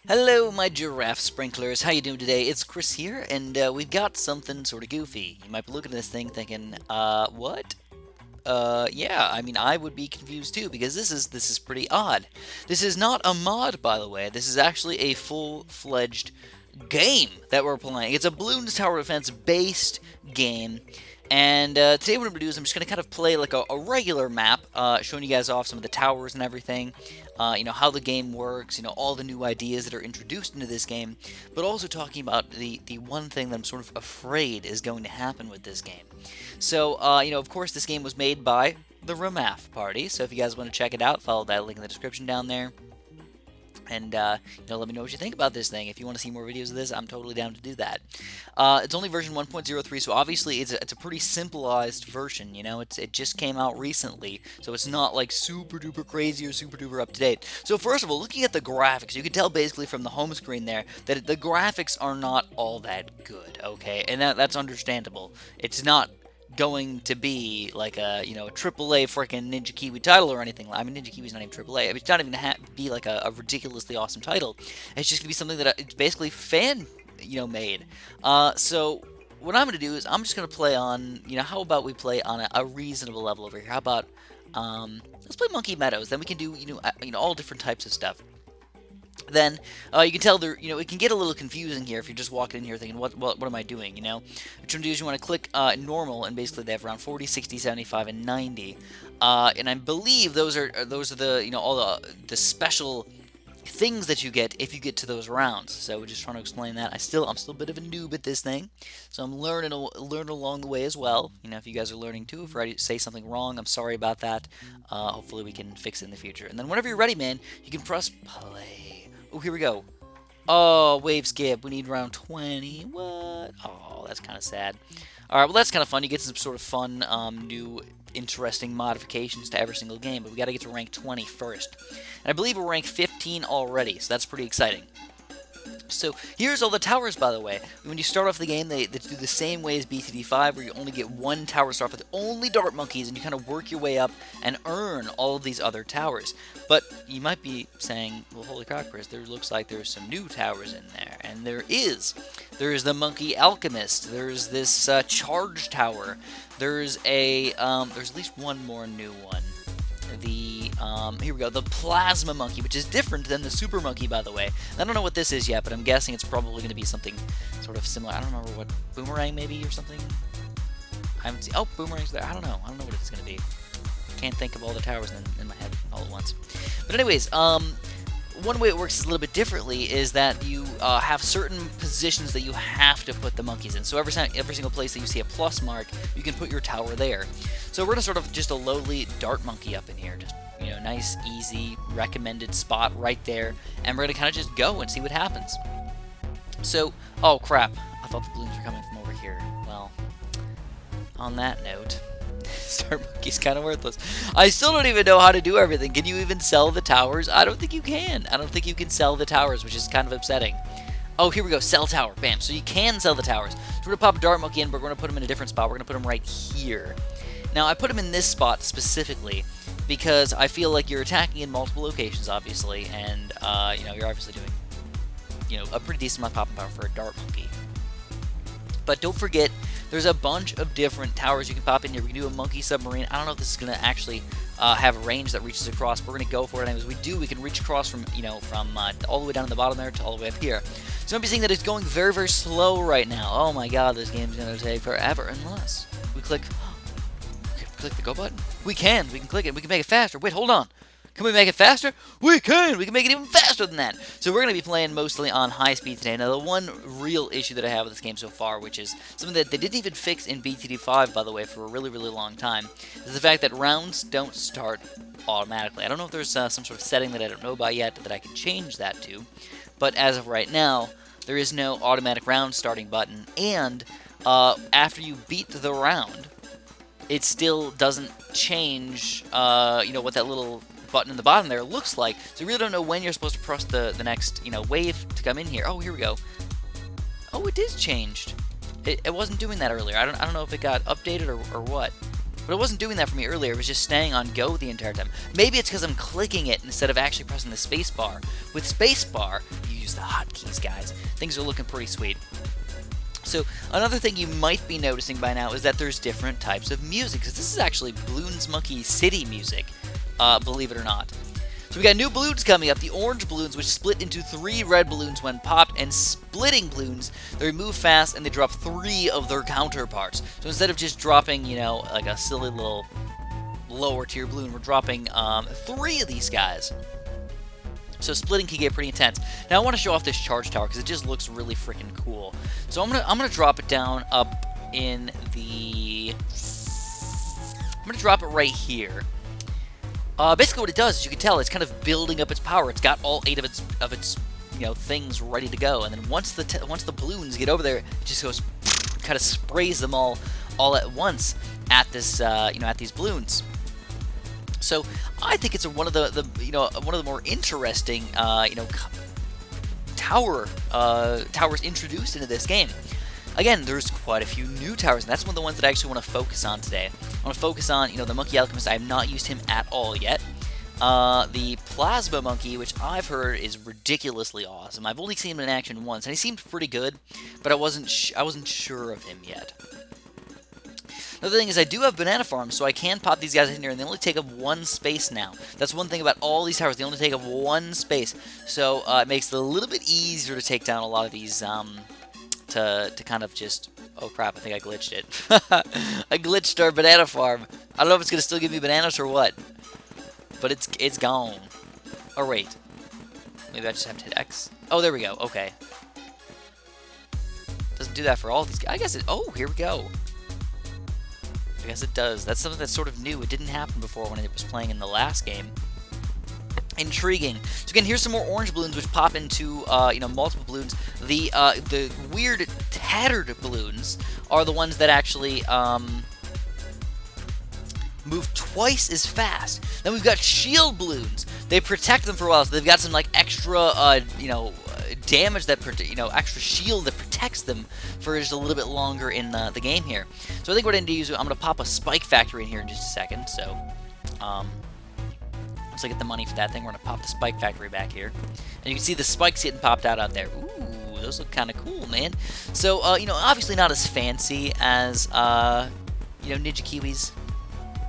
Hello, my giraffe sprinklers. How you doing today? It's Chris here, and we've got something sort of goofy. You might be looking at this thing thinking, what? Yeah. I mean, I would be confused too because this is pretty odd. This is not a mod, by the way. This is actually a full-fledged game that we're playing. It's a Bloons Tower Defense based game. And today what I'm going to do is I'm just going to kind of play like a regular map, showing you guys off some of the towers and everything, how the game works, all the new ideas that are introduced into this game, but also talking about the one thing that I'm sort of afraid is going to happen with this game. So, of course, this game was made by the Ramaf Party, so if you guys want to check it out, follow that link in the description down there. And, let me know what you think about this thing. If you want to see more videos of this, I'm totally down to do that. It's only version 1.03, so obviously it's a pretty simplified version, it just came out recently, so it's not like super duper crazy or super duper up to date. So first of all, looking at the graphics, you can tell basically from the home screen there that the graphics are not all that good, okay? And that's understandable. It's not going to be like a triple A freaking Ninja Kiwi title or anything. I mean, Ninja Kiwi's not even triple A. It's not even be like a ridiculously awesome title. It's just gonna be something that it's basically fan made. So what I'm gonna do is I'm just gonna play on how about we play on a reasonable level over here? How about let's play Monkey Meadows? Then we can do all different types of stuff. Then you can tell there, it can get a little confusing here if you're just walking in here thinking, what am I doing, What you want to do is you want to click normal, and basically they have around 40, 60, 75, and 90. And I believe those are the, all the special things that you get if you get to those rounds. So we're just trying to explain that. I'm still a bit of a noob at this thing, so I'm learning along the way as well. If you guys are learning too, if I say something wrong, I'm sorry about that. Hopefully we can fix it in the future. And then whenever you're ready, man, you can press play. Oh, here we go. Oh, wave skip. We need round 20. What? Oh, that's kind of sad. Alright, well, that's kind of fun. You get some sort of fun, new, interesting modifications to every single game, but we got to get to rank 20 first. And I believe we're rank 15 already, so that's pretty exciting. So here's all the towers, by the way. When you start off the game, they do the same way as BTD5, where you only get one tower to start with, only dart monkeys, and you kind of work your way up and earn all of these other towers. But you might be saying, well, holy crap, Chris, there looks like there's some new towers in there. And there is. There's the Monkey Alchemist. There's this Charge Tower. There's at least one more new one. Here we go, the Plasma Monkey, which is different than the Super Monkey, by the way. I don't know what this is yet, but I'm guessing it's probably going to be something sort of similar. I don't remember what, Boomerang maybe, or something? I haven't seen, oh, Boomerang's there. I don't know what it's going to be. Can't think of all the towers in my head all at once. But anyways, one way it works is a little bit differently is that you have certain positions that you have to put the monkeys in. So every single place that you see a plus mark, you can put your tower there. So we're going to sort of just a lowly dart monkey up in here. Just, nice, easy, recommended spot right there. And we're going to kind of just go and see what happens. So, oh crap. I thought the balloons were coming from over here. Well, on that note, Star Monkey's kind of worthless. I still don't even know how to do everything. Can you even sell the towers? I don't think you can. I don't think you can sell the towers, which is kind of upsetting. Oh, here we go. Sell tower. Bam. So you can sell the towers. So we're going to pop a Dart Monkey in, but we're going to put him in a different spot. We're going to put him right here. Now, I put him in this spot specifically because I feel like you're attacking in multiple locations, obviously, and, you're obviously doing, a pretty decent amount of popping power for a Dart Monkey. But don't forget, there's a bunch of different towers you can pop in here. We can do a Monkey Submarine. I don't know if this is going to actually have a range that reaches across, but we're going to go for it anyways. We can reach across from, from all the way down to the bottom there to all the way up here. So I'm seeing that it's going very, very slow right now. Oh my god, this game's going to take forever unless we click the go button. We can click it. We can make it faster. Wait, hold on. Can we make it faster? We can! We can make it even faster than that! So we're going to be playing mostly on high speed today. Now, the one real issue that I have with this game so far, which is something that they didn't even fix in BTD5, by the way, for a really, really long time, is the fact that rounds don't start automatically. I don't know if there's some sort of setting that I don't know about yet that I can change that to, but as of right now, there is no automatic round starting button, and after you beat the round, it still doesn't change, what that little button in the bottom there looks like, so you really don't know when you're supposed to press the next, wave to come in here. Oh, here we go. Oh, it is changed. It wasn't doing that earlier. I don't know if it got updated or what. But it wasn't doing that for me earlier. It was just staying on go the entire time. Maybe it's because I'm clicking it instead of actually pressing the space bar. With space bar, you use the hotkeys, guys. Things are looking pretty sweet. So another thing you might be noticing by now is that there's different types of music, because this is actually Bloons Monkey City music, believe it or not. So we got new balloons coming up, the orange balloons, which split into 3 red balloons when popped, and splitting balloons, they move fast and they drop 3 of their counterparts. So instead of just dropping, you know, like a silly little lower tier balloon, we're dropping 3 of these guys. So splitting can get pretty intense. Now I want to show off this charge tower because it just looks really freaking cool. So I'm gonna drop it down up in the. I'm gonna drop it right here. Basically, what it does, as you can tell, it's kind of building up its power. It's got all 8 of its things ready to go, and then once the balloons get over there, it just goes kind of sprays them all at once at this at these balloons. So I think it's one of the more interesting towers introduced into this game. Again, there's quite a few new towers, and that's one of the ones that I actually want to focus on today. I want to focus on, the Monkey Alchemist. I have not used him at all yet. The Plasma Monkey, which I've heard is ridiculously awesome. I've only seen him in action once, and he seemed pretty good, but I wasn't sure of him yet. Another thing is I do have banana farms, so I can pop these guys in here, and they only take up 1 space now. That's one thing about all these towers. They only take up 1 space, so it makes it a little bit easier to take down a lot of these, to kind of just... Oh crap, I think I glitched it. I glitched our banana farm. I don't know if it's going to still give me bananas or what. But it's gone. Oh wait. Maybe I just have to hit X. Oh, there we go. Okay. Doesn't do that for all these guys. I guess it... Oh, here we go. I guess it does. That's something that's sort of new. It didn't happen before when it was playing in the last game. Intriguing. So again, here's some more orange balloons which pop into multiple balloons. The weird tattered balloons are the ones that actually move twice as fast. Then we've got shield balloons. They protect them for a while, so they've got some like extra damage that extra shield that protects them for just a little bit longer in the game here. So I think what I need to use, I'm going to pop a spike factory in here in just a second. So once I get the money for that thing, we're going to pop the spike factory back here. And you can see the spikes getting popped out there. Ooh, those look kind of cool, man. So, obviously not as fancy as, Ninja Kiwi's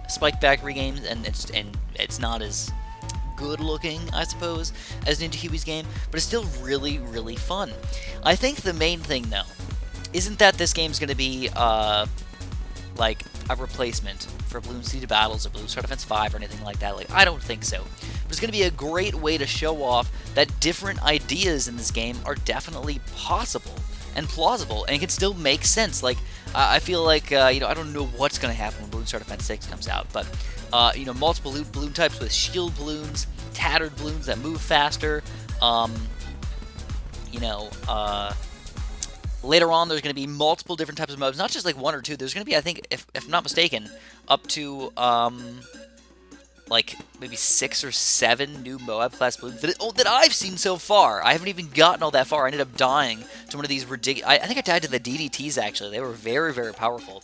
spike factory games, and it's not as good looking, I suppose, as Ninja Kiwi's game, but it's still really, really fun. I think the main thing, though, isn't that this game's going to be, like, a replacement for Bloons City Battles or Bloons Star Defense 5 or anything like that. Like, I don't think so. But it's going to be a great way to show off that different ideas in this game are definitely possible and plausible, and it can still make sense. Like, I feel like, I don't know what's going to happen when Bloons Star Defense 6 comes out, but, multiple balloon types with shield balloons, tattered balloons that move faster, later on, there's going to be multiple different types of mobs, not just like 1 or 2. There's going to be, I think, if I'm not mistaken, up to, like, maybe 6 or 7 new Moab class balloons that I've seen so far. I haven't even gotten all that far. I ended up dying to one of these ridiculous... I think I died to the DDTs, actually. They were very, very powerful.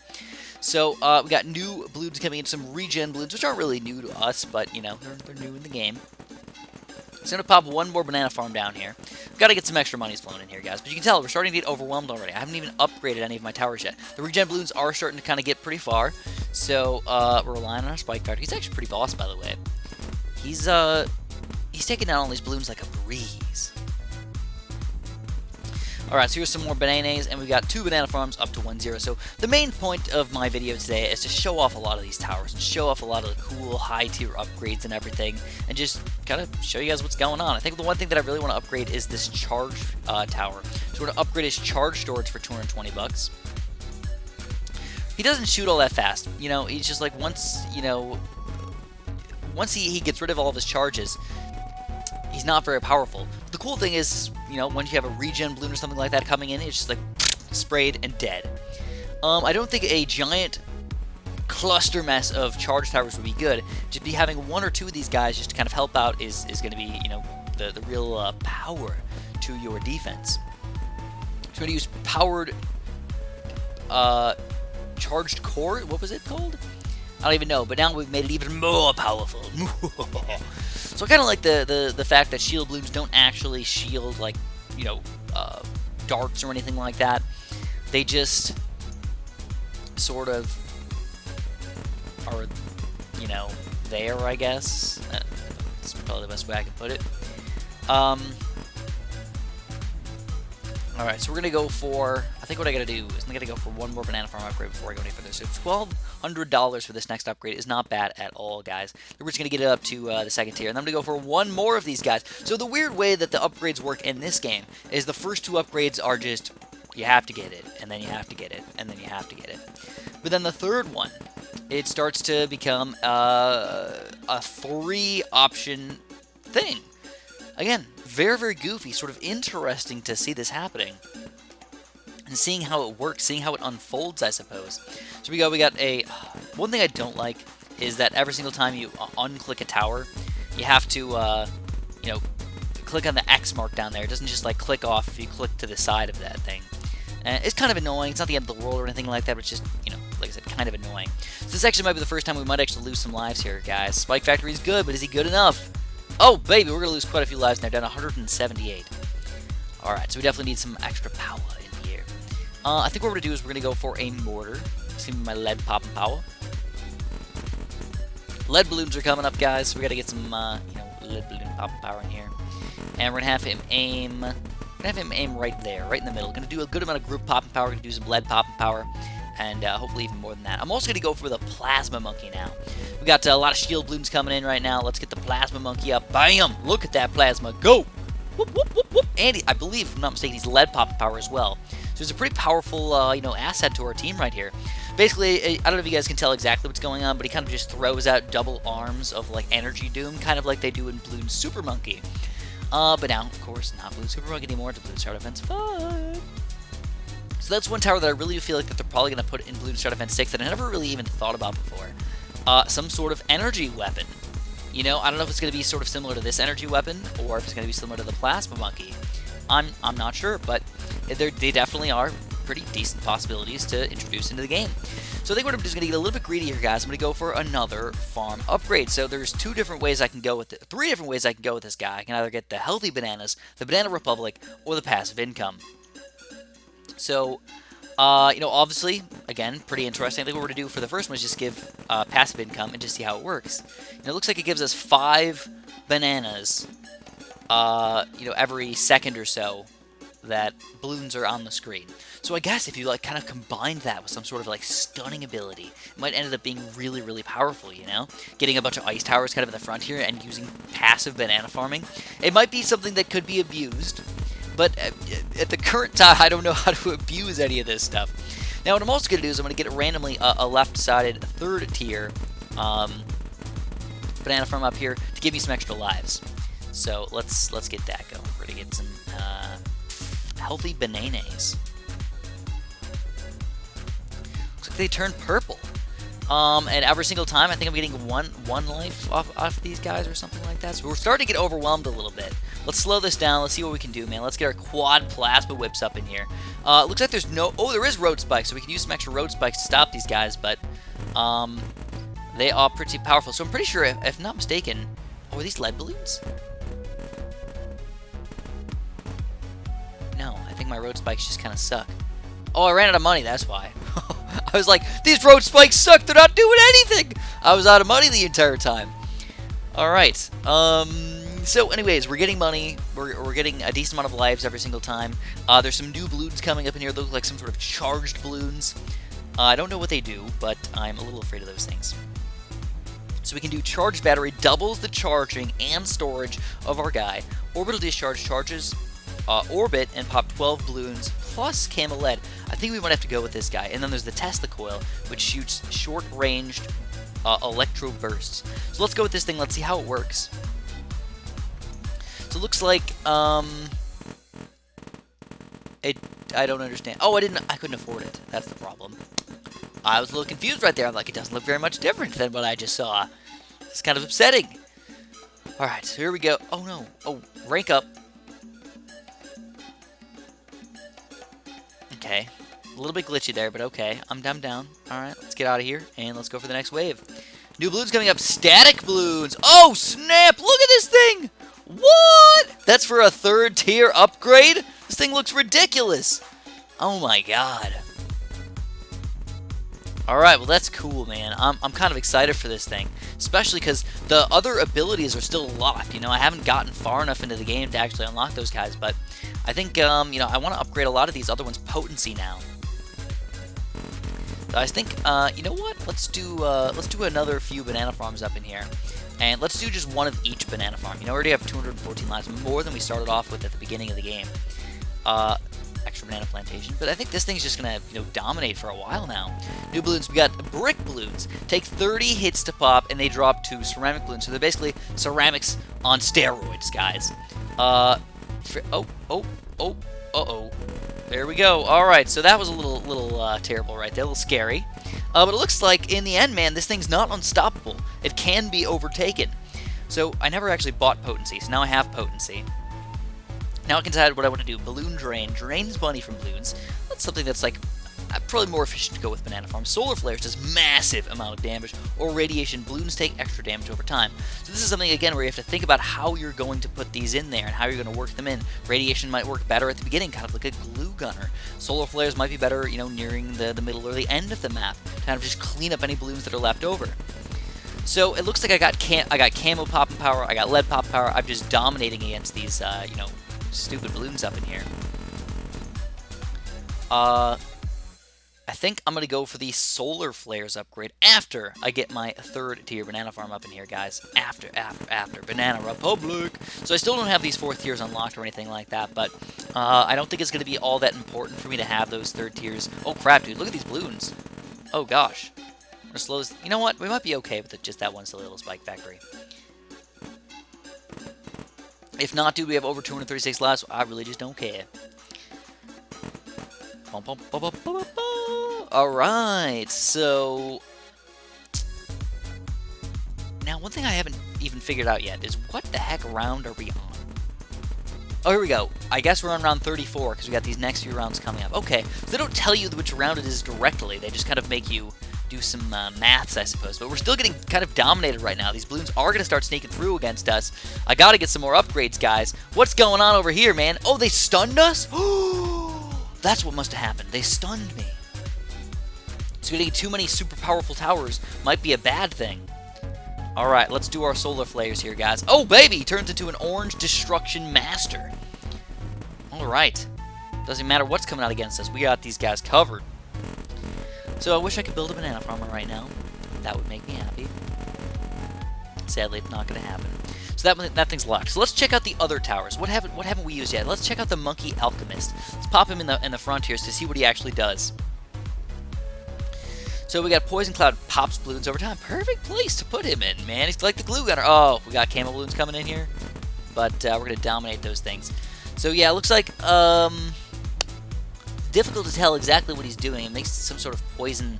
So, we got new balloons coming in, some regen balloons, which aren't really new to us, but, they're new in the game. So I'm going to pop one more banana farm down here. Got to get some extra monies flowing in here, guys. But you can tell we're starting to get overwhelmed already. I haven't even upgraded any of my towers yet. The regen balloons are starting to kind of get pretty far. So we're relying on our spike factor. He's actually pretty boss, by the way. He's taking down all these balloons like a breeze. Alright, so here's some more bananas, and we've got 2 banana farms up to 1-0. So the main point of my video today is to show off a lot of these towers, and show off a lot of the cool high-tier upgrades and everything, and just kind of show you guys what's going on. I think the one thing that I really want to upgrade is this charge tower. So we're going to upgrade his charge storage for 220 bucks. He doesn't shoot all that fast. He's just like, once he gets rid of all of his charges, he's not very powerful. But the cool thing is, once you have a regen balloon or something like that coming in, it's just like sprayed and dead. I don't think a giant cluster mess of charge towers would be good. Just be having 1 or 2 of these guys just to kind of help out is going to be, the real power to your defense. So we're going to use powered charged core. What was it called? I don't even know, but now we've made it even more powerful. So I kind of like the fact that shield balloons don't actually shield like you know, darts or anything like that. They just sort of are, you know, there, I guess. That's probably the best way I can put it. Alright, so we're going to go for, I think what I got to do is I'm going to go for one more banana farm upgrade before I go any further. So $1,200 for this next upgrade is not bad at all, guys. We're just going to get it up to the second tier, and I'm going to go for one more of these guys. So the weird way that the upgrades work in this game is the first two upgrades are just, you have to get it, and then you have to get it, and then you have to get it. But then the third one, it starts to become a 3-option thing. Again, very, very goofy, sort of interesting to see this happening. And seeing how it works, seeing how it unfolds, I suppose. So we got a... One thing I don't like is that every single time you unclick a tower, you have to, you know, click on the X mark down there. It doesn't just, like, click off if you click to the side of that thing. And it's kind of annoying. It's not the end of the world or anything like that, but it's just, you know, like I said, kind of annoying. So this actually might be the first time we might actually lose some lives here, guys. Spike Factory's good, but is he good enough? Oh, baby, we're going to lose quite a few lives now, down 178. Alright, so we definitely need some extra power in here. I think what we're going to do is we're going to go for a mortar. It's going to be my lead popping power. Lead balloons are coming up, guys, so we got to get some, you know, lead balloon popping power in here. And we're going to have him aim... right there, right in the middle. Going to do a good amount of group popping power. Going to do some lead popping power. And hopefully even more than that. I'm also going to go for the Plasma Monkey now. We got a lot of shield balloons coming in right now. Let's get the Plasma Monkey up. Bam! Look at that plasma. Go! Whoop, whoop, whoop, whoop. And I believe, if I'm not mistaken, he's lead popping power as well. So it's a pretty powerful, you know, asset to our team right here. Basically, I don't know if you guys can tell exactly what's going on, but he kind of just throws out double arms of, like, Energy Doom, kind of like they do in Bloons Super Monkey. But now, of course, not Bloons Super Monkey anymore. It's Bloons Star Defense 5. So that's one tower that I really feel like that they're probably going to put in Bloons Star Defense 6 that I never really even thought about before. Some sort of energy weapon. You know, I don't know if it's going to be sort of similar to this energy weapon, or if it's going to be similar to the Plasma Monkey. I'm not sure, but they definitely are pretty decent possibilities to introduce into the game. So I think we're just going to get a little bit greedy here, guys. I'm going to go for another farm upgrade. So there's 2 different ways I can go with it. 3 different ways I can go with this guy. I can either get the Healthy Bananas, the Banana Republic, or the Passive Income. So, you know, obviously, again, pretty interesting. I think what we're going to do for the first one is just give Passive Income and just see how it works. And it looks like it gives us 5 bananas, you know, every second or so that balloons are on the screen. So I guess if you, like, kind of combine that with some sort of, like, stunning ability, it might end up being really, really powerful, you know? Getting a bunch of ice towers kind of in the front here and using passive banana farming. It might be something that could be abused, but at the current time, I don't know how to abuse any of this stuff. Now, what I'm also going to do is I'm going to get randomly a left-sided 3rd tier banana farm up here to give me some extra lives. So let's get that going. We're going to get some healthy bananas. Looks like they turn purple. And every single time, I think I'm getting one life off these guys or something like that. So we're starting to get overwhelmed a little bit. Let's slow this down. Let's see what we can do, man. Let's get our quad plasma whips up in here. Looks like there's no... Oh, there is road spikes, so we can use some extra road spikes to stop these guys, but they are pretty powerful. So I'm pretty sure, if not mistaken... Oh, are these lead balloons? No, I think my road spikes just kind of suck. Oh, I ran out of money, that's why. I was like, these road spikes suck, they're not doing anything! I was out of money the entire time. Alright, so anyways, we're getting money, we're getting a decent amount of lives every single time. There's some new balloons coming up in here, those look like some sort of charged balloons. I don't know what they do, but I'm a little afraid of those things. So we can do charged battery, doubles the charging and storage of our guy. Orbital discharge charges orbit and pop 12 balloons plus Camel Lead. I think we might have to go with this guy. And then there's the Tesla coil, which shoots short-ranged electro bursts. So let's go with this thing. Let's see how it works. So it looks like I don't understand. Oh, I couldn't afford it. That's the problem. I was a little confused right there. I'm like, it doesn't look very much different than what I just saw. It's kind of upsetting. All right, so here we go. Oh no. Oh, rank up. Okay, a little bit glitchy there, but okay. I'm down. All right, let's get out of here, and let's go for the next wave. New balloons coming up. Static balloons. Oh, snap. Look at this thing. What? That's for a 3rd tier upgrade? This thing looks ridiculous. Oh my god. Alright, well that's cool, man. I'm kind of excited for this thing. Especially because the other abilities are still locked. You know, I haven't gotten far enough into the game to actually unlock those guys. But I think, you know, I want to upgrade a lot of these other ones' potency now. So I think, you know what? Let's do another few banana farms up in here. And let's do just one of each banana farm. You know, we already have 214 lives, more than we started off with at the beginning of the game. Extra banana plantation, but I think this thing's just gonna, you know, dominate for a while now. New balloons, we got brick balloons. Take 30 hits to pop, and they drop to ceramic balloons. So they're basically ceramics on steroids, guys. There we go. All right, so that was a little terrible right there, a little scary. But it looks like in the end, man, this thing's not unstoppable. It can be overtaken. So I never actually bought potency, so now I have potency. Now I can decide what I want to do. Balloon drain. Drains money from balloons. That's something that's like probably more efficient to go with banana farm. Solar flares does massive amount of damage, or radiation. Balloons take extra damage over time. So this is something, again, where you have to think about how you're going to put these in there and how you're going to work them in. Radiation might work better at the beginning, kind of like a glue gunner. Solar flares might be better, you know, nearing the middle or the end of the map, to kind of just clean up any balloons that are left over. So it looks like I got camo popping power, I got lead pop power. I'm just dominating against these, you know, stupid balloons up in here. I think I'm going to go for the solar flares upgrade after I get my 3rd tier banana farm up in here, guys. After Banana Republic. So I still don't have these 4th tiers unlocked or anything like that, but I don't think it's going to be all that important for me to have those 3rd tiers. Oh crap, dude, look at these balloons. Oh gosh. You know what? We might be okay with just that one silly little spike factory. If not, dude, we have over 236 lives, so I really just don't care. Alright, so... Now, one thing I haven't even figured out yet is what the heck round are we on? Oh, here we go. I guess we're on round 34, because we got these next few rounds coming up. Okay, so they don't tell you which round it is directly, they just kind of make you do some maths, I suppose. But we're still getting kind of dominated right now. These balloons are going to start sneaking through against us. I got to get some more upgrades, guys. What's going on over here, man? Oh, they stunned us? That's what must have happened. They stunned me. So getting too many super powerful towers might be a bad thing. Alright, let's do our solar flares here, guys. Oh, baby! Turns into an orange destruction master. Alright. Doesn't matter what's coming out against us. We got these guys covered. So I wish I could build a banana farmer right now. That would make me happy. Sadly, it's not going to happen. So that thing's locked. So let's check out the other towers. What haven't we used yet? Let's check out the Monkey Alchemist. Let's pop him in the frontiers to see what he actually does. So we got Poison Cloud pops balloons over time. Perfect place to put him in, man. He's like the glue gunner. Oh, we got camo balloons coming in here. But we're going to dominate those things. So yeah, it looks like difficult to tell exactly what he's doing. It makes some sort of poison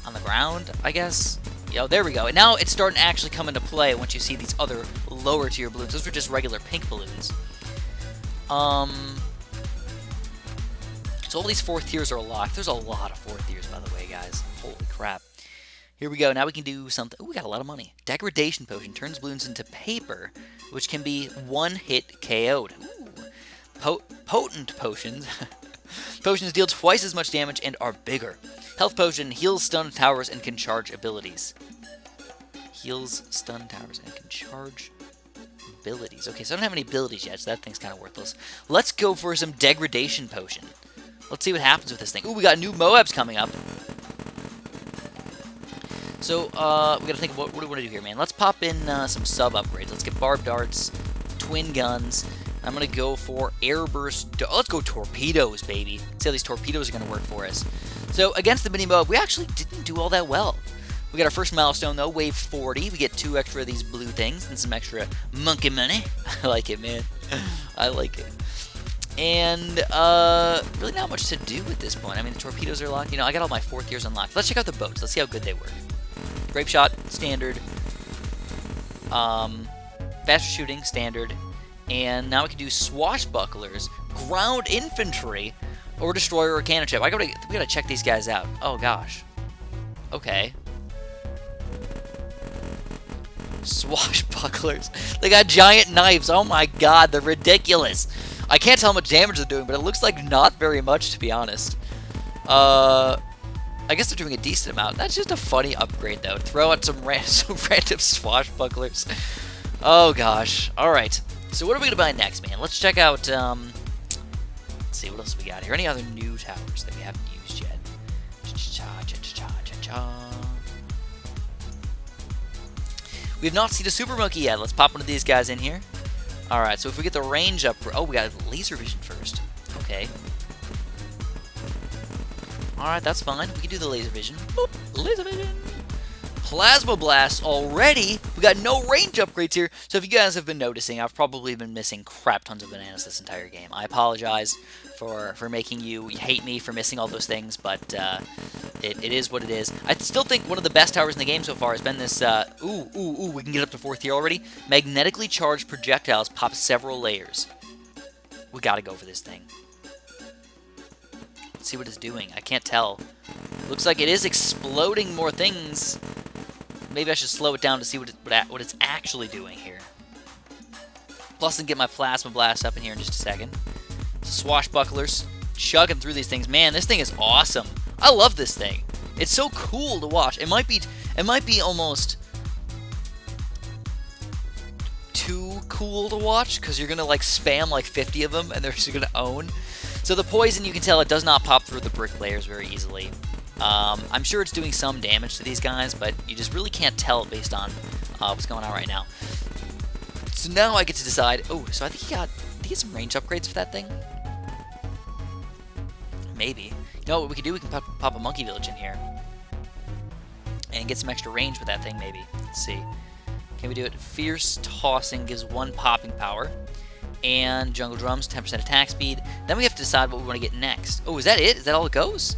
on the ground, I guess. Yo, there we go. And now it's starting to actually come into play once you see these other lower tier balloons. Those were just regular pink balloons. So all these 4th tiers are locked. There's a lot of 4th tiers, by the way, guys. Holy crap. Here we go. Now we can do something. Ooh, we got a lot of money. Degradation Potion turns balloons into paper, which can be one-hit KO'd. Ooh. Potent potions. Potions deal twice as much damage and are bigger. Health Potion heals stunned towers and can charge abilities. Heals stunned towers and can charge abilities. Okay, so I don't have any abilities yet, so that thing's kind of worthless. Let's go for some Degradation Potion. Let's see what happens with this thing. Ooh, we got new Moabs coming up. So, we gotta think of what do we want to do here, man. Let's pop in some sub upgrades. Let's get Barbed Darts, Twin Guns. I'm gonna go for Airburst. Let's go Torpedoes, baby. See how these torpedoes are gonna work for us. So, against the Mini Moab, we actually didn't do all that well. We got our first milestone, though, Wave 40. We get 2 extra of these blue things and some extra monkey money. I like it, man. I like it. And, really not much to do at this point. I mean, the torpedoes are locked. You know, I got all my 4th tiers unlocked. Let's check out the boats. Let's see how good they work. Grape Shot, standard. Faster Shooting, standard. And now we can do Swashbucklers, Ground Infantry, or Destroyer or Cannon Ship. We gotta check these guys out. Oh, gosh. Okay. Swashbucklers. They got giant knives. Oh my god, they're ridiculous. I can't tell how much damage they're doing, but it looks like not very much, to be honest. I guess they're doing a decent amount. That's just a funny upgrade, though. Throw out some random swashbucklers. Oh, gosh. All right. So what are we going to buy next, man? Let's check out, let's see, what else we got here? Any other new towers that we haven't used yet? We have not seen a super monkey yet. Let's pop one of these guys in here. All right, so if we get the range up... Oh, we got laser vision first. Okay. All right, that's fine. We can do the laser vision. Boop, laser vision. Plasma blast already. We got no range upgrades here. So if you guys have been noticing, I've probably been missing crap tons of bananas this entire game. I apologize for making you hate me for missing all those things, but it is what it is. I still think one of the best towers in the game so far has been this, we can get up to 4th tier already. Magnetically charged projectiles pop several layers. We gotta go for this thing. Let's see what it's doing. I can't tell. Looks like it is exploding more things. Maybe I should slow it down to see what it's actually doing here. Plus, I can get my plasma blast up in here in just a second. Swashbucklers, chugging through these things. Man, this thing is awesome. I love this thing. It's so cool to watch. It might be almost too cool to watch because you're gonna like spam like 50 of them and they're just gonna own. So the poison, you can tell it does not pop through the brick layers very easily. I'm sure it's doing some damage to these guys, but you just really can't tell based on what's going on right now. So now I get to decide. Oh, so I think did he get some range upgrades for that thing? Maybe. You know what we can do? We can pop a monkey village in here. And get some extra range with that thing, maybe. Let's see. Can we do it? Fierce tossing gives 1 popping power. And jungle drums, 10% attack speed. Then we have to decide what we want to get next. Oh, is that it? Is that all it goes?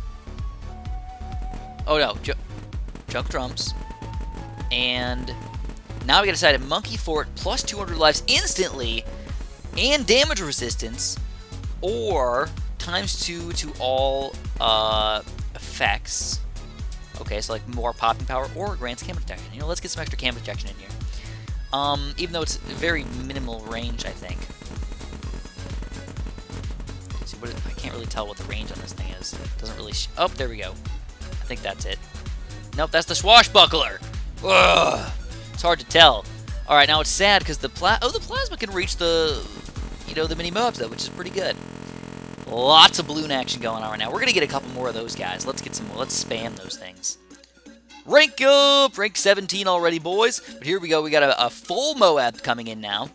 Oh no, jungle drums. And now we gotta decide a monkey fort plus 200 lives instantly and damage resistance, or ×2 to all effects. Okay, so like more popping power or grants cam protection. You know, let's get some extra cam protection in here. Even though it's very minimal range, I think. Let's see, I can't really tell what the range on this thing is. It doesn't really. Oh, there we go. I think that's it. Nope, that's the swashbuckler. Ugh, it's hard to tell. All right, now it's sad because the plasma can reach the mini mobs though, which is pretty good. Lots of balloon action going on right now. We're gonna get a couple more of those guys. Let's get some more. Let's spam those things. Rank up! Rank 17 already, boys. But here we go. We got a full Moab coming in now.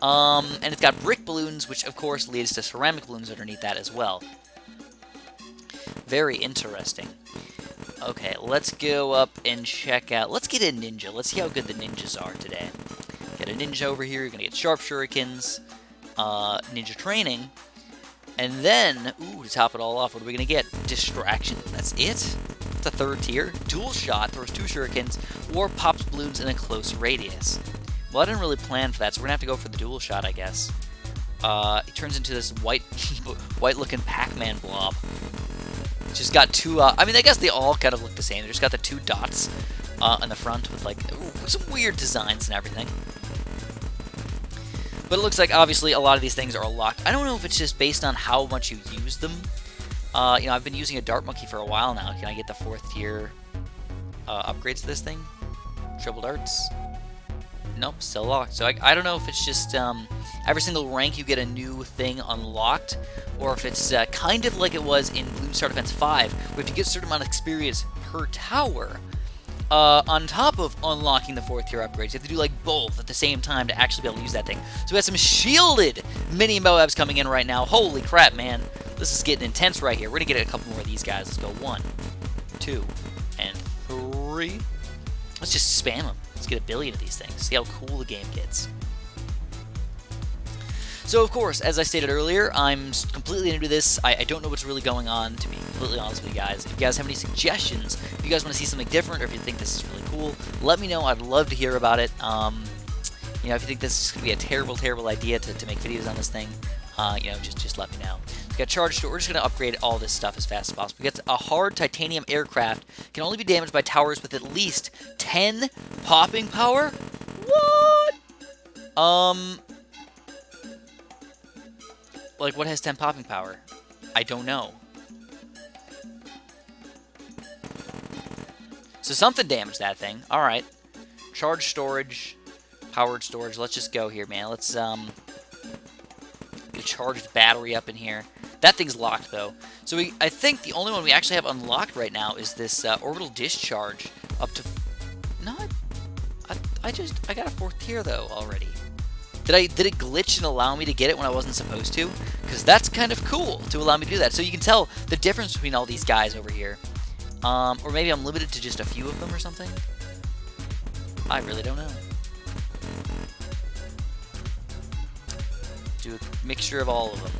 And it's got brick balloons, which of course leads to ceramic balloons underneath that as well. Very interesting. Okay, let's go up and check out. Let's get a ninja. Let's see how good the ninjas are today. Get a ninja over here. You're gonna get sharp shurikens, ninja training, and then, ooh, to top it all off, what are we gonna get? Distraction. That's it. That's a 3rd tier. Dual shot throws 2 shurikens or pops balloons in a close radius. Well, I didn't really plan for that, so we're gonna have to go for the dual shot, I guess. It turns into this white-looking Pac-Man blob. It's just got 2. I mean, I guess they all kind of look the same. They just got the 2 dots on the front with like some weird designs and everything. But it looks like obviously a lot of these things are locked. I don't know if it's just based on how much you use them. You know, I've been using a dart monkey for a while now. Can I get the 4th tier upgrades to this thing? Triple darts. Nope, still locked. So I don't know if it's just every single rank you get a new thing unlocked, or if it's kind of like it was in Bloons Star Defense 5, where if you get a certain amount of experience per tower, on top of unlocking the 4th tier upgrades, you have to do like both at the same time to actually be able to use that thing. So we have some shielded mini Moabs coming in right now. Holy crap, man. This is getting intense right here. We're going to get a couple more of these guys. Let's go 1, 2, and 3. Let's just spam them. Let's get a billion of these things. See how cool the game gets. So, of course, as I stated earlier, I'm completely new to this. I don't know what's really going on, to be completely honest with you guys. If you guys have any suggestions, if you guys want to see something different, or if you think this is really cool, let me know. I'd love to hear about it. You know, if you think this is going to be a terrible, terrible idea to make videos on this thing, you know, just let me know. We got charge store. We're just going to upgrade all this stuff as fast as possible. We got a hard titanium aircraft. Can only be damaged by towers with at least 10 popping power. What? Like, what has 10 popping power? I don't know. So something damaged that thing. Alright. Charge storage. Powered storage. Let's just go here, man. Let's, get a charged battery up in here. That thing's locked, though. So I think the only one we actually have unlocked right now is this, orbital discharge up to... No, I got a 4th tier, though, already. Did it glitch and allow me to get it when I wasn't supposed to? Because that's kind of cool to allow me to do that. So you can tell the difference between all these guys over here. Or maybe I'm limited to just a few of them or something. I really don't know. Do a mixture of all of them.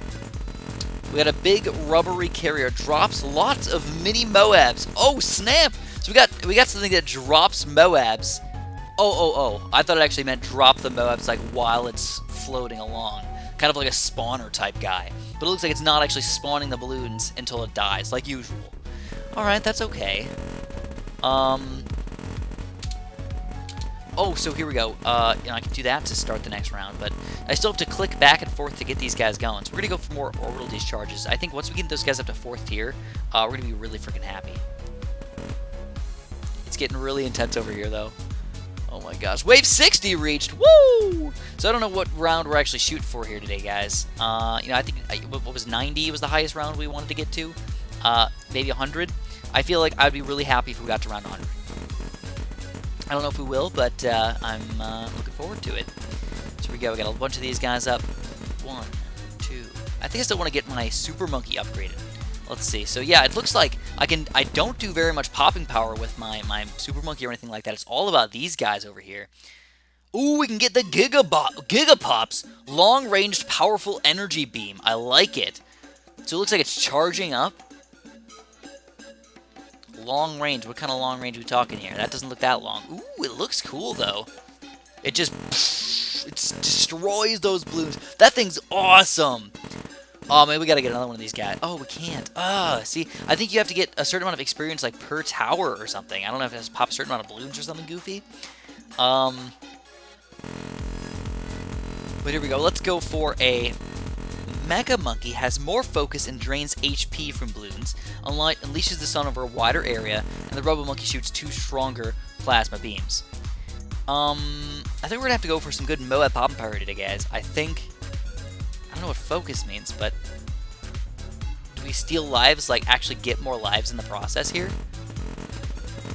We got a big rubbery carrier. Drops lots of mini Moabs. Oh, snap! So we got something that drops Moabs. Oh. I thought it actually meant drop the Moabs like while it's floating along. Kind of like a spawner type guy. But it looks like it's not actually spawning the balloons until it dies, like usual. Alright, that's okay. Oh, so here we go. I can do that to start the next round, but I still have to click back and forth to get these guys going. So we're going to go for more orbital discharges. I think once we get those guys up to 4th tier, we're going to be really freaking happy. It's getting really intense over here, though. Oh my gosh. Wave 60 reached! Woo! So I don't know what round we're actually shooting for here today, guys. I think, what was 90 was the highest round we wanted to get to? Maybe 100? I feel like I'd be really happy if we got to round 100. I don't know if we will, but I'm looking forward to it. So here we go. We got a bunch of these guys up. 1, 2. I think I still want to get my Super Monkey upgraded. Let's see. So yeah, it looks like I don't do very much popping power with my Super Monkey or anything like that. It's all about these guys over here. Ooh, we can get the Gigapops long-ranged powerful energy beam. I like it. So it looks like it's charging up. Long range. What kind of long range are we talking here? That doesn't look that long. Ooh, it looks cool, though. It just... It destroys those balloons. That thing's awesome. Oh, maybe we gotta get another one of these guys. Oh, we can't. See? I think you have to get a certain amount of experience, like, per tower or something. I don't know if it has to pop a certain amount of balloons or something goofy. But here we go. Let's go for a... Mega Monkey has more focus and drains HP from balloons, unleashes the sun over a wider area, and the Robo Monkey shoots 2 stronger plasma beams. I think we're gonna have to go for some good Moab popping power today, guys. I don't know what focus means, but do we steal lives, like actually get more lives in the process here?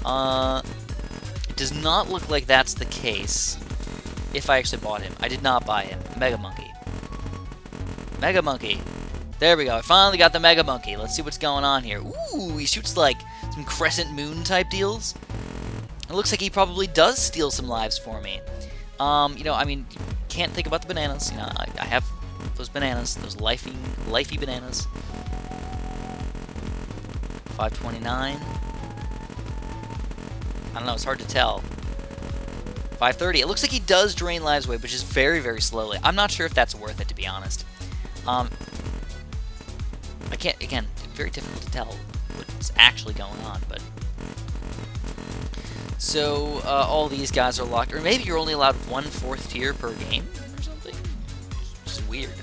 It does not look like that's the case if I actually bought him. I did not buy him. Mega Monkey. Mega Monkey. There we go. I finally got the Mega Monkey. Let's see what's going on here. Ooh, he shoots like some crescent moon type deals. It looks like he probably does steal some lives for me. I mean, can't think about the bananas. I have those bananas, those lifey bananas. 529. I don't know, it's hard to tell. 530. It looks like he does drain lives away, but just very, very slowly. I'm not sure if that's worth it, to be honest. I can't, again, very difficult to tell what's actually going on, but... So, all these guys are locked, or maybe you're only allowed 1 4th tier per game, or something? Which is weird.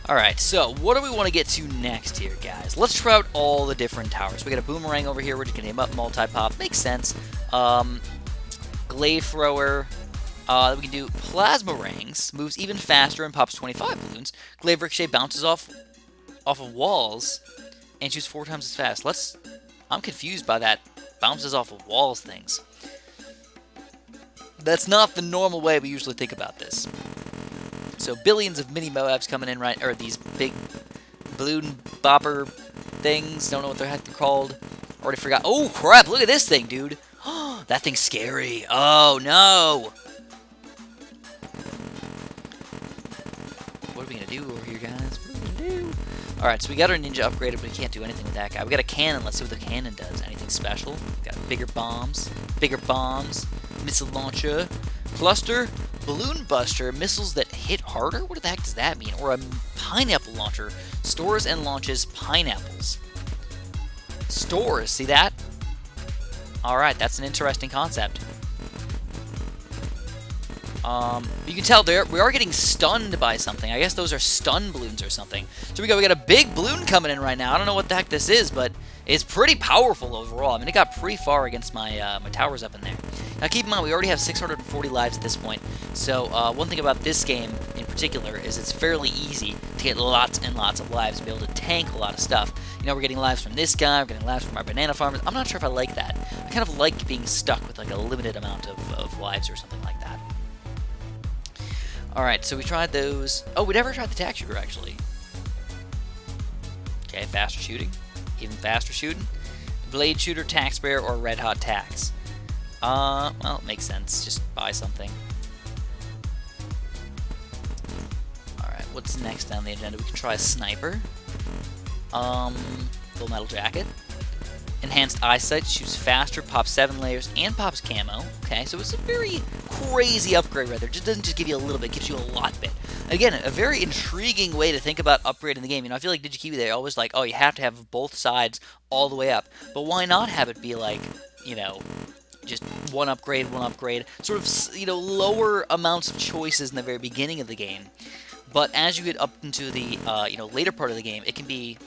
Alright, so, what do we want to get to next here, guys? Let's try out all the different towers. We got a Boomerang over here, we're just going to name up Multi-Pop, makes sense. Glaive Thrower... we can do Plasma Rings, moves even faster and pops 25 balloons. Glaive Ricochet bounces off of walls and shoots 4 times as fast. I'm confused by that bounces off of walls things. That's not the normal way we usually think about this. So billions of mini Moabs coming in, right? Or these big balloon bopper things. Don't know what they're called. Already forgot. Oh crap! Look at this thing, dude. That thing's scary. Oh no! What are we gonna do over here, guys? What are we gonna do? Alright, so we got our ninja upgraded, but we can't do anything with that guy. We got a cannon. Let's see what the cannon does. Anything special? We got bigger bombs, missile launcher, cluster, balloon buster, missiles that hit harder? What the heck does that mean? Or a pineapple launcher, stores and launches pineapples. Stores, see that? Alright, that's an interesting concept. You can tell we are getting stunned by something. I guess those are stun balloons or something. So we got a big balloon coming in right now. I don't know what the heck this is, but it's pretty powerful overall. I mean, it got pretty far against my my towers up in there. Now keep in mind, we already have 640 lives at this point. So one thing about this game in particular is it's fairly easy to get lots and lots of lives, to be able to tank a lot of stuff. You know, we're getting lives from this guy, we're getting lives from our banana farmers. I'm not sure if I like that. I kind of like being stuck with like a limited amount of lives or something like that. Alright, so we tried those. Oh, we never tried the tack shooter, actually. Okay, faster shooting. Even faster shooting. Blade shooter, tack sprayer, or red hot tacks. Well, it makes sense. Just buy something. Alright, what's next on the agenda? We can try a sniper. Full metal jacket. Enhanced eyesight, shoots faster, pops 7 layers, and pops camo. Okay, so it's a very crazy upgrade right there. It just doesn't just give you a little bit, it gives you a lot bit. Again, a very intriguing way to think about upgrading the game. You know, I feel like DigiKiwi, they're always like, oh, you have to have both sides all the way up. But why not have it be like, you know, just one upgrade, sort of, you know, lower amounts of choices in the very beginning of the game. But as you get up into the, you know, later part of the game, it can be,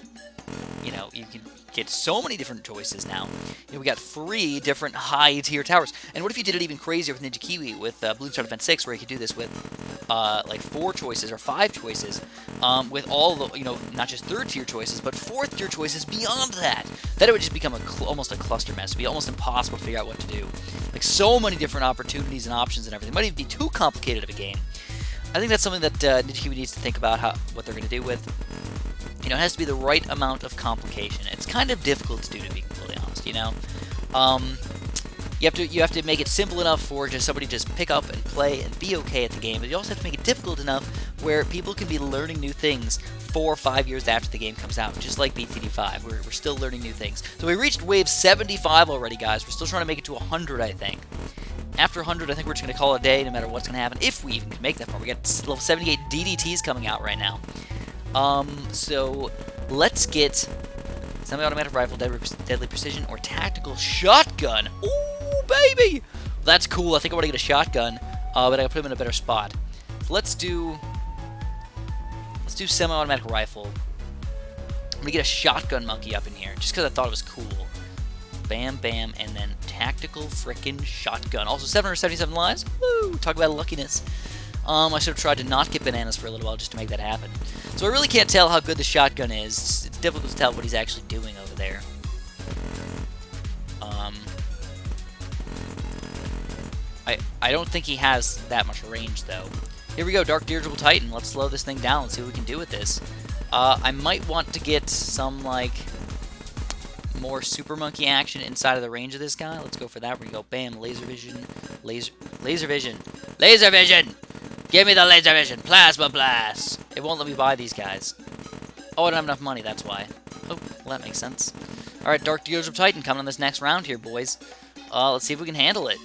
you know, you can get so many different choices now. You know, we got 3 different high-tier towers. And what if you did it even crazier with NinjaKiwi, with Bloons Tower Defense 6, where you could do this with, like, 4 choices or 5 choices, with all the, you know, not just 3rd-tier choices, but 4th-tier choices beyond that. Then it would just become almost a cluster mess. It would be almost impossible to figure out what to do. Like, so many different opportunities and options and everything. It might even be too complicated of a game. I think that's something that NinjaKiwi needs to think about what they're going to do with. You know, it has to be the right amount of complication. It's kind of difficult to do, to be completely honest, you know? You have to make it simple enough for just somebody to just pick up and play and be okay at the game, but you also have to make it difficult enough where people can be learning new things 4 or 5 years after the game comes out, just like BTD5. We're still learning new things. So we reached wave 75 already, guys. We're still trying to make it to 100, I think. After 100, I think we're just going to call it a day, no matter what's going to happen, if we even can make that far. We got level 78 DDTs coming out right now. So let's get semi-automatic rifle, deadly precision, or tactical shotgun. Ooh, baby! That's cool. I think I want to get a shotgun, but I gotta put him in a better spot. So let's do semi-automatic rifle. I'm gonna get a shotgun monkey up in here, just because I thought it was cool. Bam, bam, and then tactical frickin' shotgun. Also 777 lives. Woo! Talk about luckiness. I should have tried to not get bananas for a little while just to make that happen. So I really can't tell how good the shotgun is. It's difficult to tell what he's actually doing over there. I don't think he has that much range, though. Here we go, Dark Dirigible Titan. Let's slow this thing down and see what we can do with this. I might want to get some, like, more Super Monkey action inside of the range of this guy. Let's go for that. We go, bam, laser vision, laser vision, laser vision! Give me the laser vision, plasma blast! It won't let me buy these guys. Oh, I don't have enough money, that's why. Oh, well, that makes sense. Alright, Dark Dirigible Titan coming on this next round here, boys. Let's see if we can handle it.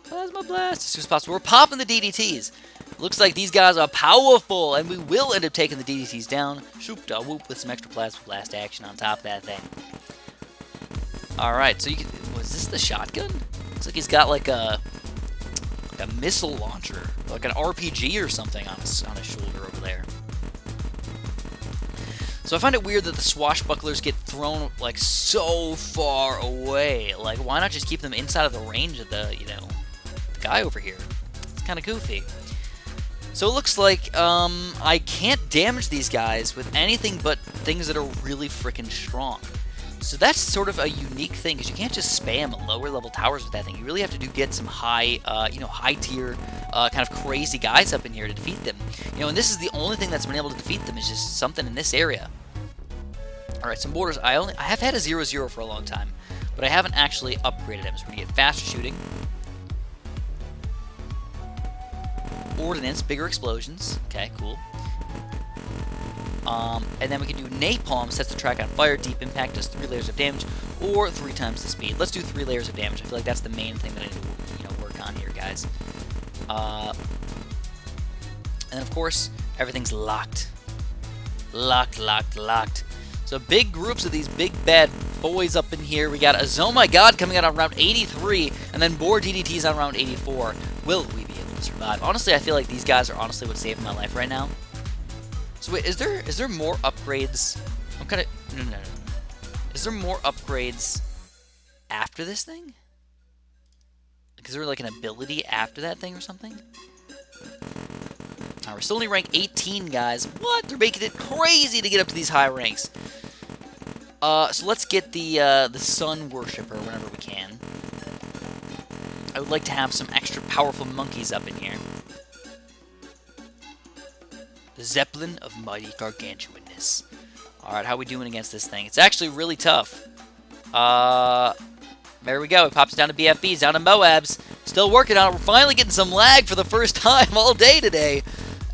Plasma blast as soon as possible. We're popping the DDTs. Looks like these guys are powerful, and we will end up taking the DDTs down. Shoop da whoop with some extra plasma blast action on top of that thing. Alright, so you can... Was this the shotgun? Looks like he's got like a missile launcher, like an RPG or something on his shoulder over there. So I find it weird that the swashbucklers get thrown like so far away. Like, why not just keep them inside of the range of the, you know, the guy over here? It's kind of goofy. So it looks like I can't damage these guys with anything but things that are really freaking strong. So that's sort of a unique thing, because you can't just spam lower level towers with that thing. You really have to get some high, you know, high tier, kind of crazy guys up in here to defeat them. You know, and this is the only thing that's been able to defeat them, is just something in this area. All right, some borders. I have had a 0-0 for a long time, but I haven't actually upgraded him. So we're gonna get faster shooting, ordnance, bigger explosions. Okay, cool. And then we can do napalm, sets the track on fire, deep impact does 3 layers of damage, or 3 times the speed. Let's do 3 layers of damage. I feel like that's the main thing that I need to, you know, work on here, guys. And then, of course, everything's locked. Locked. So big groups of these big bad boys up in here. We got a Oh My God coming out on round 83, and then more DDTs on round 84. Will we be able to survive? Honestly, I feel like these guys are honestly what's saving my life right now. So wait, is there more upgrades? I'm kind of... No. Is there more upgrades after this thing? Like, is there like an ability after that thing or something? We're still only rank 18, guys. What? They're making it crazy to get up to these high ranks. So let's get the Sun Worshipper whenever we can. I would like to have some extra powerful monkeys up in here. The Zeppelin of Mighty Gargantuanness. Alright, how are we doing against this thing? It's actually really tough. There we go. It pops down to BFBs, down to Moabs. Still working on it. We're finally getting some lag for the first time all day today.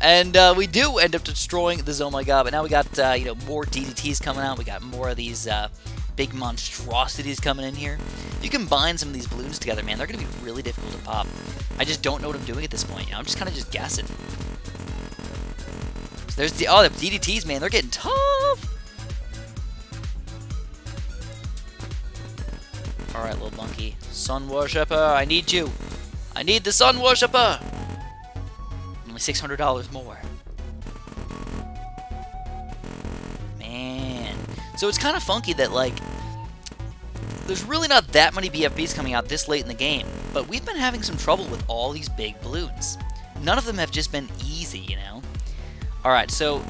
And we do end up destroying the Oh My God. But now we got, you know, more DDTs coming out. We got more of these big monstrosities coming in here. If you combine some of these balloons together, man, they're going to be really difficult to pop. I just don't know what I'm doing at this point. You know, I'm just kind of just guessing. So there's the DDTs, man. They're getting tough. Alright, little monkey. Sun Worshipper, I need you. I need the Sun Worshipper. Only $600 more. Man. So it's kind of funky that, like, there's really not that many BFBs coming out this late in the game, but we've been having some trouble with all these big balloons. None of them have just been easy, you know? Alright, so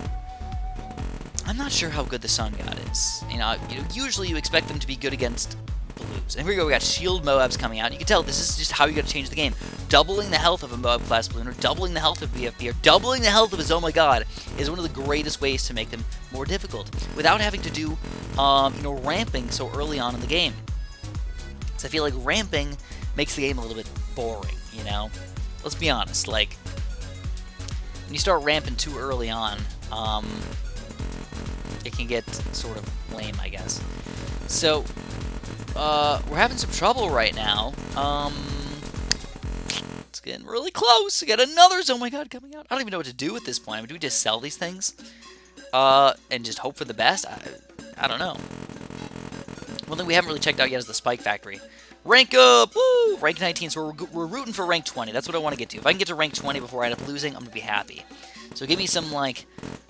I'm not sure how good the Sun God is. You know, usually you expect them to be good against balloons. And here we go, we got Shield Moabs coming out. You can tell this is just how you gotta change the game. Doubling the health of a Moab class balloon, or doubling the health of BFB, or doubling the health of his Oh My God is one of the greatest ways to make them more difficult without having to do, you know, ramping so early on in the game. So I feel like ramping makes the game a little bit boring, you know? Let's be honest, like, when you start ramping too early on, it can get sort of lame, I guess. So, we're having some trouble right now. It's getting really close. We got another Oh My God coming out. I don't even know what to do at this point. I mean, do we just sell these things? And just hope for the best? I don't know. One thing we haven't really checked out yet is the Spike Factory. Rank up! Woo! Rank 19, so we're rooting for rank 20. That's what I want to get to. If I can get to rank 20 before I end up losing, I'm going to be happy. So give me some, like,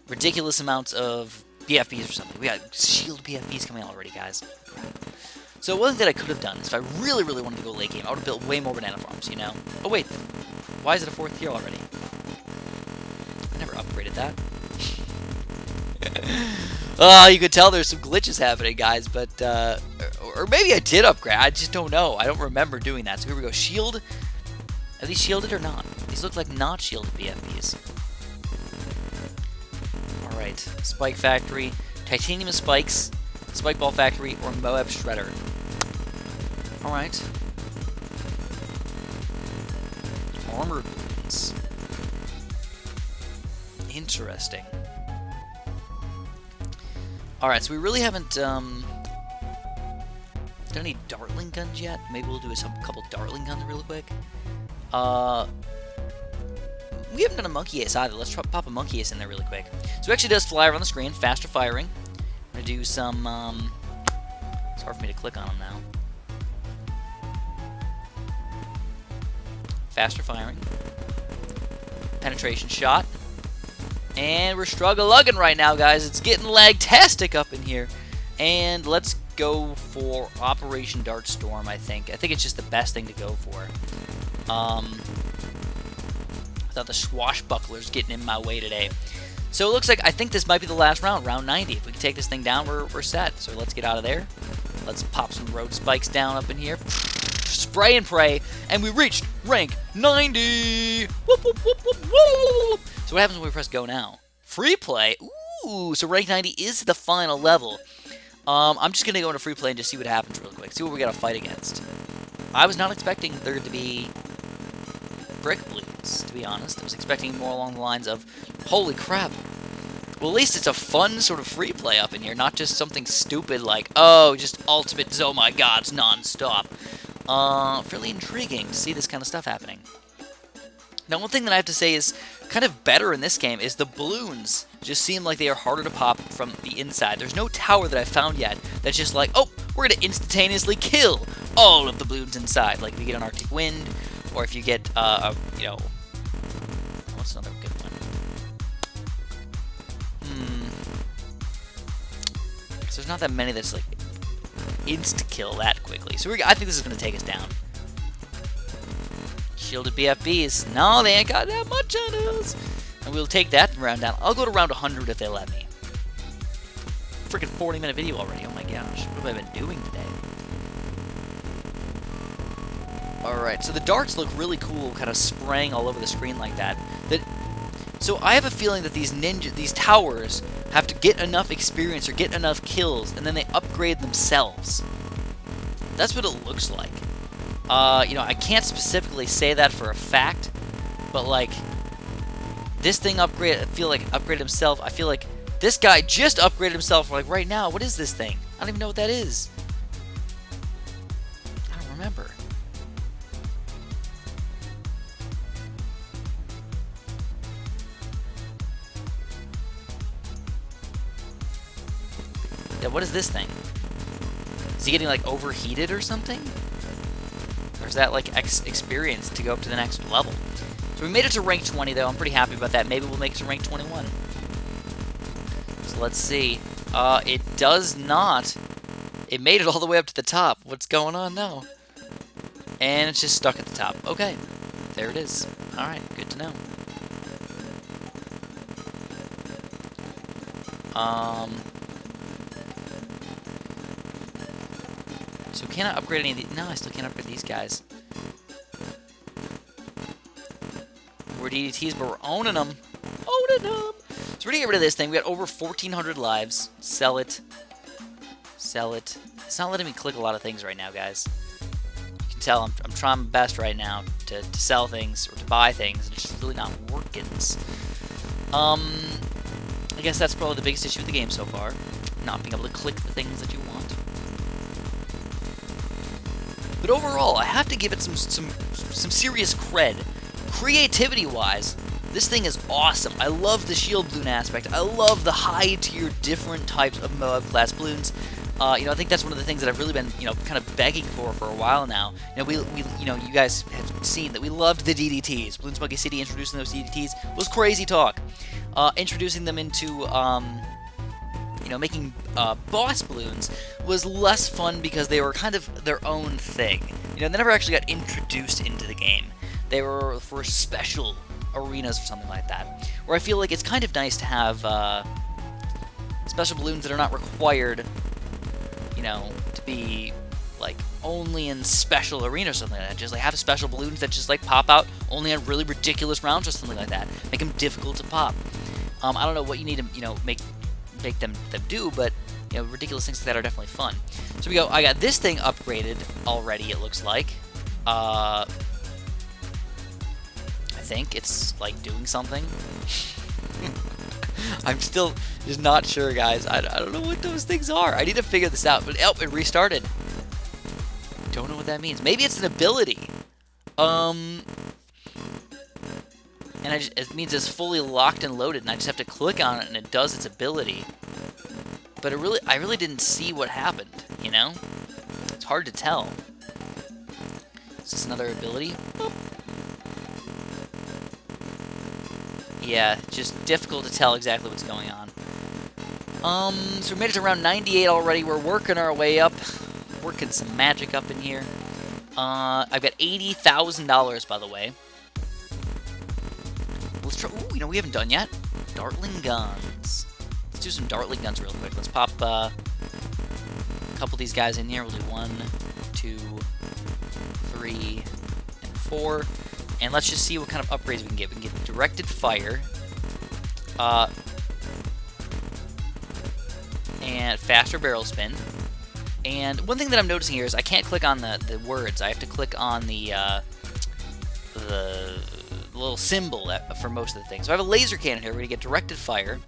ridiculous amounts of BFBs or something. We got shield BFBs coming out already, guys. So one thing that I could have done is if I really, really wanted to go late game, I would have built way more banana farms, you know? Oh, wait. Why is it a 4th tier already? I never upgraded that. Oh, you could tell there's some glitches happening, guys, but, or maybe I did upgrade. I just don't know. I don't remember doing that. So here we go. Shield. Are these shielded or not? These look like not shielded BFBs. Alright. Spike Factory. Titanium Spikes. Spike Ball Factory. Or Moab Shredder. Alright. Armor balloons. Interesting. Alright, so we really haven't done any Dartling guns yet. Maybe we'll do a couple Dartling guns real quick. We haven't done a Monkey Ace either. Let's pop a Monkey Ace in there really quick. So it actually does fly around the screen, faster firing. I'm going to do some, it's hard for me to click on them now. Faster firing. Penetration shot. And we're struggle-lugging right now, guys. It's getting lag-tastic up in here. And let's go for Operation Dartstorm, I think. I think it's just the best thing to go for. Without the swashbucklers getting in my way today. So it looks like, I think this might be the last round, round 90. If we can take this thing down, we're set. So let's get out of there. Let's pop some road spikes down up in here. Spray and pray. And we reached rank 90. Whoop, whoop, whoop, whoop, whoop. So what happens when we press go now? Free play. Ooh, so rank 90 is the final level. I'm just going to go into free play and just see what happens real quick. See what we got to fight against. I was not expecting there to be brick balloons, to be honest. I was expecting more along the lines of, holy crap. Well, at least it's a fun sort of free play up in here, not just something stupid like, oh, just ultimate Oh My Gods non-stop. Fairly intriguing to see this kind of stuff happening. Now, one thing that I have to say is kind of better in this game is the balloons just seem like they are harder to pop from the inside. There's no tower that I've found yet that's just like, oh, we're going to instantaneously kill all of the balloons inside. Like if you get an Arctic Wind, or if you get, you know, what's another good one? So there's not that many that's like insta-kill that quickly. So I think this is going to take us down. Shielded BFBs. No, they ain't got that much on us. And we'll take that round down. I'll go to round 100 if they let me. Freaking 40-minute video already. Oh my gosh. What have I been doing today? Alright, so the darts look really cool, kind of spraying all over the screen like that. So I have a feeling that these towers have to get enough experience or get enough kills, and then they upgrade themselves. That's what it looks like. You know, I can't specifically say that for a fact, but like, this thing upgraded himself. I feel like this guy just upgraded himself, like, right now. What is this thing? I don't even know what that is. I don't remember. Yeah, what is this thing? Is he getting, like, overheated or something? Or is that, like, experience to go up to the next level? So we made it to rank 20, though. I'm pretty happy about that. Maybe we'll make it to rank 21. So let's see. It does not. It made it all the way up to the top. What's going on now? And it's just stuck at the top. Okay. There it is. Alright, good to know. So can I upgrade any of these? No, I still can't upgrade these guys. We're DDTs, but we're owning them. Owning them! So we're gonna get rid of this thing. We got over 1,400 lives. Sell it. Sell it. It's not letting me click a lot of things right now, guys. You can tell I'm trying my best right now to sell things or to buy things, and it's just really not working. I guess that's probably the biggest issue with the game so far. Not being able to click the things that you want. But overall, I have to give it some serious cred. Creativity-wise, this thing is awesome. I love the shield balloon aspect. I love the high-tier, different types of Moab class balloons. You know, I think that's one of the things that I've really been, you know, kind of begging for a while now. You know, you know, you guys have seen that we loved the DDTs. Bloons Monkey City introducing those DDTs was crazy talk. Introducing them into, you know, making boss balloons was less fun because they were kind of their own thing. You know, they never actually got introduced into the game. They were for special arenas or something like that. Where I feel like it's kind of nice to have special balloons that are not required, you know, to be like only in special arenas or something like that. Just like have special balloons that just like pop out only on really ridiculous rounds or something like that. Make them difficult to pop. I don't know what you need to, you know, make them do, but you know, ridiculous things like that are definitely fun. So we go. I got this thing upgraded already. It looks like. I think it's like doing something. I'm still just not sure, guys. I don't know what those things are. I need to figure this out. But oh, it restarted. Don't know what that means. Maybe it's an ability. And it means it's fully locked and loaded, and I just have to click on it, and it does its ability. But I really didn't see what happened, you know? It's hard to tell. Is this another ability? Boop. Yeah, just difficult to tell exactly what's going on. So we made it to around 98 already. We're working our way up. Working some magic up in here. I've got $80,000, by the way. Let's try. Ooh, you know, we haven't done yet. Dartling guns. Let's do some Dartling guns real quick. Let's pop a couple of these guys in here. We'll do 1, 2, 3, and 4. And let's just see what kind of upgrades we can get. We can get directed fire. And faster barrel spin. And one thing that I'm noticing here is I can't click on the words. I have to click on the little symbol for most of the things. So I have a laser cannon here. We're going to get directed fire,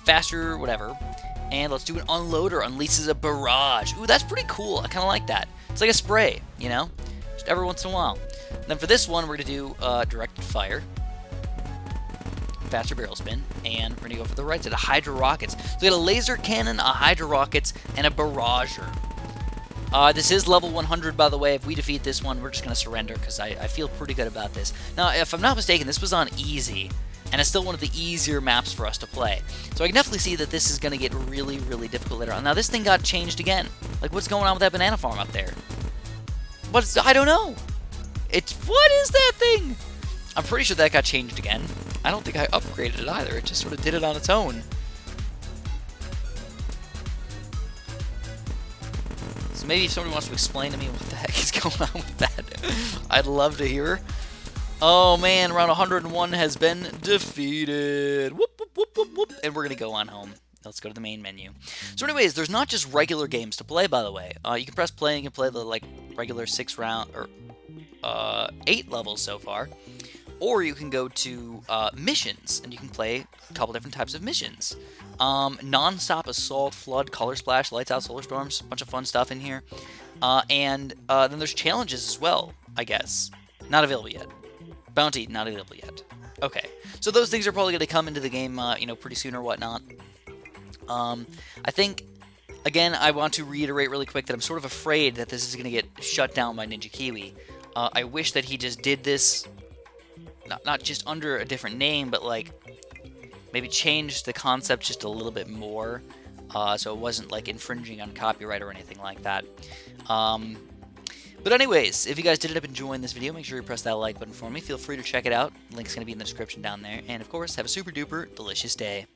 faster whatever, and let's do an unloader. Unleashes a barrage. Ooh, that's pretty cool. I kind of like that. It's like a spray, you know? Just every once in a while. And then for this one, we're going to do directed fire, faster barrel spin, and we're going to go for the right side, a Hydra rockets. So we got a laser cannon, a Hydra rockets, and a barrager. This is level 100, by the way. If we defeat this one, we're just going to surrender, because I feel pretty good about this. Now, if I'm not mistaken, this was on easy, and it's still one of the easier maps for us to play. So I can definitely see that this is going to get really, really difficult later on. Now, this thing got changed again. Like, what's going on with that banana farm up there? I don't know. What is that thing? I'm pretty sure that got changed again. I don't think I upgraded it either. It just sort of did it on its own. So maybe if somebody wants to explain to me what the heck is going on with that, I'd love to hear. Oh man, round 101 has been defeated. Whoop, whoop, whoop, whoop, whoop. And we're going to go on home. Let's go to the main menu. So anyways, there's not just regular games to play, by the way. You can press play and you can play the regular 6 round, or 8 levels so far. Or you can go to missions, and you can play a couple different types of missions. Non-stop assault, flood, color splash, lights out, solar storms, a bunch of fun stuff in here. And then there's challenges as well, I guess. Not available yet. Bounty, not available yet. Okay, so those things are probably going to come into the game, pretty soon or whatnot. I think, again, I want to reiterate really quick that I'm sort of afraid that this is going to get shut down by Ninja Kiwi. I wish that he just did this, not just under a different name, but like maybe changed the concept just a little bit more, so it wasn't like infringing on copyright or anything like that. But anyways, if you guys did end up enjoying this video, make sure you press that like button for me. Feel free to check it out. Link's going to be in the description down there. And of course, have a super duper delicious day.